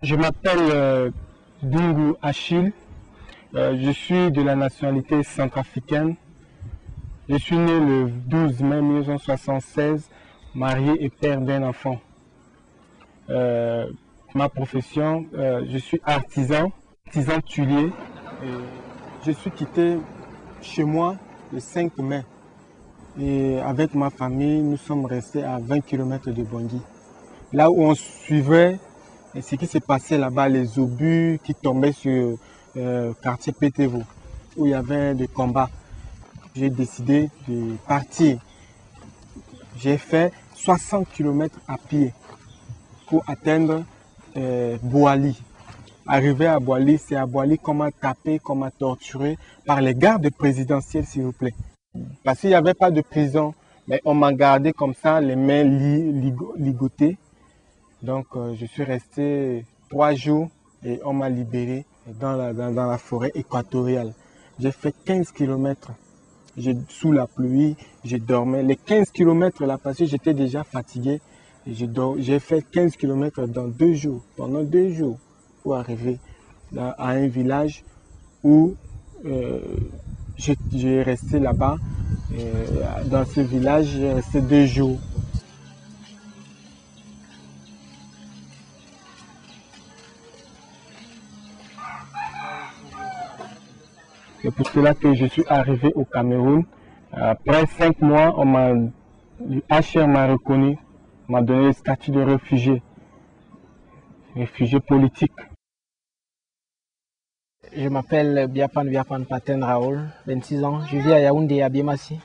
Je m'appelle Dungu Achille. Je suis de la nationalité centrafricaine. Je suis né le 12 mai 1976, marié et père d'un enfant. Ma profession, je suis artisan tûlier. Je suis quitté chez moi le 5 mai. Et avec ma famille, nous sommes restés à 20 km de Bangui. Là où on suivait ce qui s'est passé là-bas, les obus qui tombaient sur le quartier Pétévo, où il y avait des combats. J'ai décidé de partir. J'ai fait 60 km à pied pour atteindre Boali. Arrivé à Boali, c'est à Boali qu'on m'a tapé, qu'on m'a torturé par les gardes présidentiels, s'il vous plaît. Parce qu'il n'y avait pas de prison, mais on m'a gardé comme ça, les mains ligotées. Donc je suis resté 3 jours et on m'a libéré dans la forêt équatoriale. J'ai fait 15 km. Sous la pluie, je dormais. Les 15 km là, parce que j'étais déjà fatigué. J'ai fait 15 km dans 2 jours, pendant 2 jours, pour arriver à un village où j'ai resté là-bas. Dans ce village, j'ai resté 2 jours. C'est pour cela que je suis arrivé au Cameroun. Après 5 mois, HR m'a reconnu, m'a donné le statut de réfugié politique. Je m'appelle Biapan Paten Raoul, 26 ans. Je vis à Yaoundé, à Biemassi.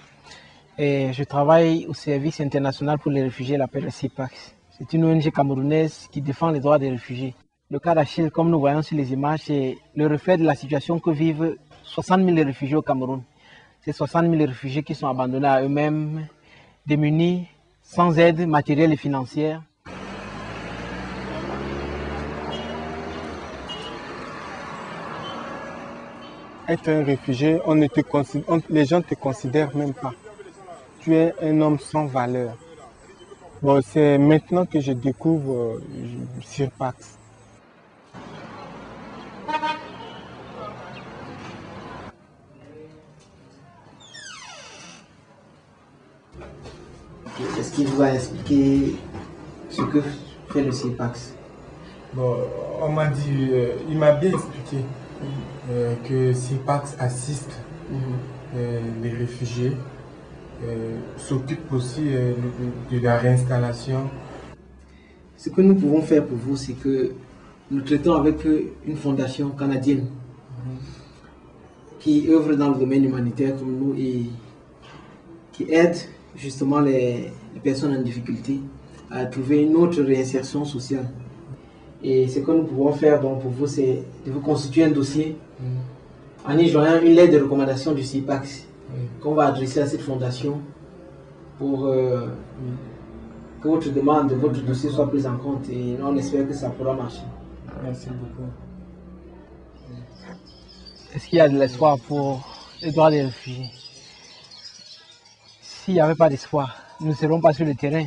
Et je travaille au service international pour les réfugiés, l'appelle CIPAX. C'est une ONG camerounaise qui défend les droits des réfugiés. Le cas d'Achille, comme nous voyons sur les images, c'est le reflet de la situation que vivent 60 000 réfugiés au Cameroun. Ces 60 000 réfugiés qui sont abandonnés à eux-mêmes, démunis, sans aide matérielle et financière. Être un réfugié, les gens ne te considèrent même pas. Tu es un homme sans valeur. Bon, c'est maintenant que je découvre Surpax. Est-ce qu'il vous a expliqué ce que fait le CIPAX? Bon, on m'a dit, il m'a bien expliqué que CIPAX assiste les réfugiés, s'occupe aussi de la réinstallation. Ce que nous pouvons faire pour vous, c'est que nous traitons avec une fondation canadienne qui œuvre dans le domaine humanitaire comme nous et qui aide justement les personnes en difficulté à trouver une autre réinsertion sociale. Et ce que nous pouvons faire donc pour vous, c'est de vous constituer un dossier en y joignant une lettre de recommandation du CIPAX qu'on va adresser à cette fondation pour que votre demande, votre dossier soit pris en compte et on espère que ça pourra marcher. Merci beaucoup. Est-ce qu'il y a de l'espoir pour les droits des réfugiés? S'il n'y avait pas d'espoir, nous ne serons pas sur le terrain.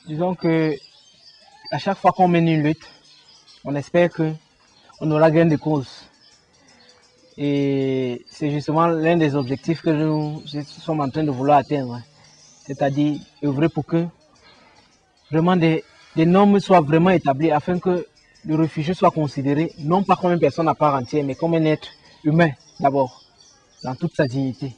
Disons que à chaque fois qu'on mène une lutte, on espère qu'on aura gain de cause. Et c'est justement l'un des objectifs que nous sommes en train de vouloir atteindre. C'est-à-dire œuvrer pour que vraiment des normes soient vraiment établies afin que le réfugié soit considéré non pas comme une personne à part entière, mais comme un être humain d'abord, dans toute sa dignité.